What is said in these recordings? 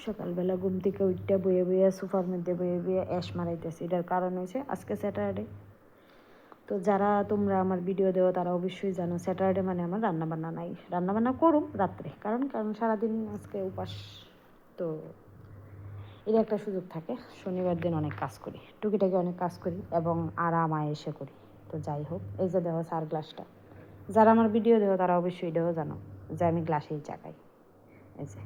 সকালবেলা ঘুম থেকে উঠতে বয়ে বয়ে সোফার মধ্যে বয়ে বয়ে অ্যাশ মারাইতেছি। এটার কারণ হয়েছে আজকে স্যাটারডে। তো যারা তোমরা আমার ভিডিও দেও তারা অবশ্যই জানো স্যাটারডে মানে আমার রান্নাবান্না নাই। রান্নাবান্না করুম রাত্রে, কারণ সারাদিন আজকে উপাস। তো এর একটা সুযোগ থাকে, শনিবার দিন অনেক কাজ করি, টুকিটাকি অনেক কাজ করি এবং আরাম আয়েসে করি। তো যাই হোক, এই যে দেওয়া চার গ্লাসটা, যারা আমার ভিডিও দেও তারা অবশ্যই এটাও জানো যে আমি গ্লাসেই চা খাই। এই যে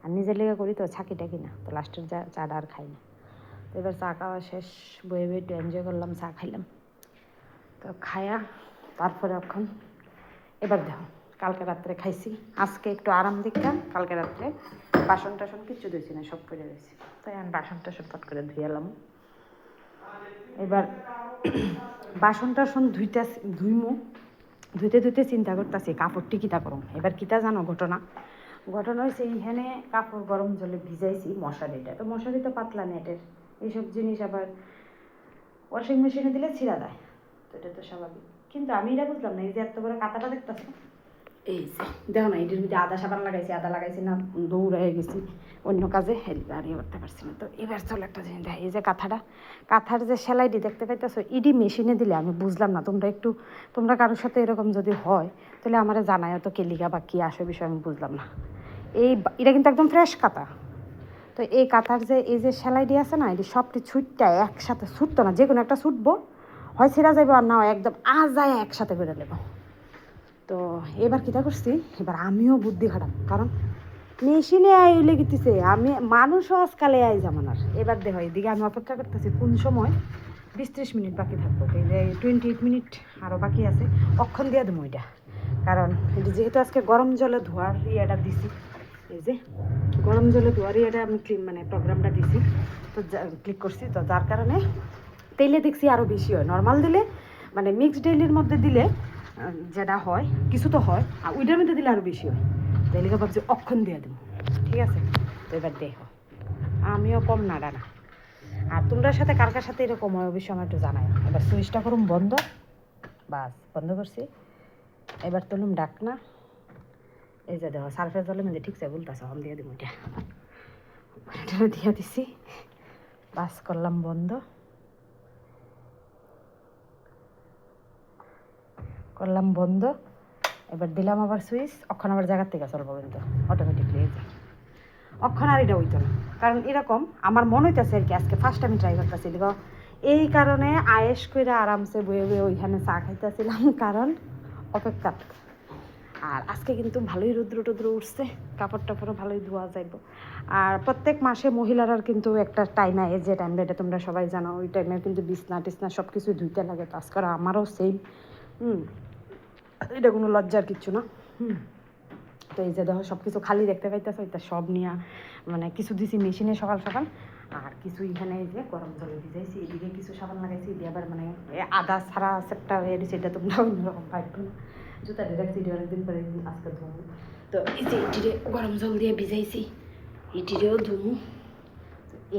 আর নিজের লেগে করি তো ছাকিটাকি না, তো লাস্টের চাটা আর খাই না। তো এবার চা খাওয়া শেষ, বয়ে বয়ে একটু এনজয় করলাম, চা খাইলাম। তো খায়া তারপরে এখন এবার দেখো কালকে রাত্রে খাইছি, আজকে একটু আরাম দিলাম। কালকে রাত্রে বাসন টাসন কিচ্ছু ধুইছি না, সব করে রয়েছি। তাই আমি বাসন টাসন পট করে ধুয়ে এলাম। এবার বাসন টাসন ধুইতে ধুইতে চিন্তা করতেছি কাপড়টি কিতা করুম। এবার কিতা জানো ঘটনা হয়েছে, এইখানে কাপড় গরম জলে ভিজাইছি মশারিটা, তো মশারি তো পাতলা নেটের, এইসব জিনিস আবার ওয়াশিং মেশিনে দিলে ছিঁড়া দেয়, তো এটা তো স্বাভাবিক। কিন্তু আমি এটা বুঝলাম না, এই যে এত বড় কাঁথাটা দেখতেছো, এই যে দেখো না, এটার মধ্যে আদা সাবান লাগাইছি, আদা লাগাইছি না, দৌড়াই গেছি অন্য কাজে, আর ইয়ে করতে পারছি না। তো এবার চলো একটা জিনিস দেখ, এই যে কাঁথার যে সেলাইটি দেখতে পাইতেছো, ইডি মেশিনে দিলে আমি বুঝলাম না। তোমরা কারোর সাথে এরকম যদি হয় তাহলে আমার জানায় তো কেলিগা বা কী আসে বিষয় আমি বুঝলাম না। এটা কিন্তু একদম ফ্রেশ কাঁথা। তো এই কাঁথার যে এই যে সেলাইটি আছে না, এটি সবটি ছুটটা একসাথে ছুটতো না, যে কোনো একটা ছুটবো, হয় ছিঁড়া যাইব আর না হয় একদম আজায় একসাথে বেরো নেব। তো এবার কীটা করছি, এবার আমিও বুদ্ধি খারাপ, কারণ মেশিনে আইলে গেতেছে, আমি মানুষও আজকালে আই জামানার। এবার দেখো এদিকে আমি অপেক্ষা করতেছি কোন সময় 20-30 মিনিট বাকি থাকবো, এই যে 28 মিনিট আরও বাকি আছে, অক্ষণ দিয়ে দেবো এটা। কারণ যেহেতু আজকে গরম জলে ধোয়ার ইয়েটা দিছি, এই যে গরম জলে ধোয়ার ইয়েটা আমি প্রোগ্রামটা দিছি, তো ক্লিক করছি, তো যার কারণে তেলে দেখছি আরও বেশি হয়। নর্মাল দিলে মানে মিক্সড ডেইলির মধ্যে দিলে যেটা হয় কিছু তো হয়, আর ওইটার মধ্যে দিলে আরও বেশি হয়। তাইলে ভাবছি অক্ষণ দিয়ে দেবো, ঠিক আছে। তো এবার দেখো আমিও কম নাড়া না, আর তোমরার সাথে কার সাথে এরকম হয় অবশ্যই আমার একটু জানাই। এবার সুইচটা করুম বন্ধ, বাস বন্ধ করছি। এবার তুলুম ডাকনা, এই যে দেখো সার্ফের জলের মধ্যে ঠিকছে বলতেছে, আমি দিয়ে দেবো এটা দিয়ে দিছি, বাস করলাম বন্ধ, করলাম বন্ধ। এবার দিলাম আবার সুইচ, অক্ষণ আবার জায়গার থেকে চলবো কিন্তু অটোমেটিকলি। এই যে অক্ষণ আর এটা হইতো না, কারণ এরকম আমার মনে হইতেছে আর কি, আজকে ফার্স্ট আমি ট্রাই করতেছি। দেখো এই কারণে আয়েস করে আরামসে বয়ে বয়ে ওইখানে চা খাইতেছিলাম, কারণ অপেক্ষা। আর আজকে কিন্তু ভালোই রুদ্র টুদ্র উঠছে, কাপড় টাপড়ও ভালোই ধোয়া যাইব। আর প্রত্যেক মাসে মহিলারার কিন্তু একটা টাইম আয়, যে টাইমটা এটা তোমরা সবাই জানো, ওই টাইমে কিন্তু বিছনা টিছনা সব কিছু ধুইতে লাগে। তো আজকে আমারও সেম, এটা কোনো লজ্জার কিচ্ছু না। তো এই যে দেখো সব কিছু খালি দেখতে পাইতেছো, এটা সব নিয়ে মানে কিছু দিছি মেশিনে সকাল সকাল, আর কিছু এখানে এই যে গরম জলে ভিজাইছি, এদিকে কিছু সাবান লাগাইছি, এদিকে আবার মানে আদা ছাড়া সেপটা হয়ে গেছে, এটা তোমরা অন্যরকম পাইব না। জুতা রাখছি, এটি অনেকদিন পরে আজকে ধুমু। তো এই যে এটিরে গরম জল দিয়ে ভিজাইছি, এটিরেও ধুমু।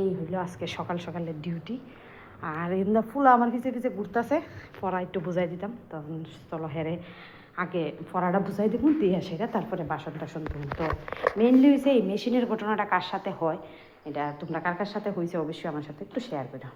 এই হইলো আজকে সকাল সকালের ডিউটি। আর এমনি ফুলা আমার পিছিয়ে পিছিয়ে ঘুরতেছে, পড়া একটু বুঝাই দিতাম, তখন চলো হেরে আগে পড়াটা বুঝাই দেবো, দিয়ে সেটা তারপরে বাসন টাসন ধুম। তো মেনলি হয়েছে এই মেশিনের ঘটনাটা কার সাথে হয়, এটা তোমরা কার সাথে হয়েছে অবশ্যই আমার সাথে একটু শেয়ার করো।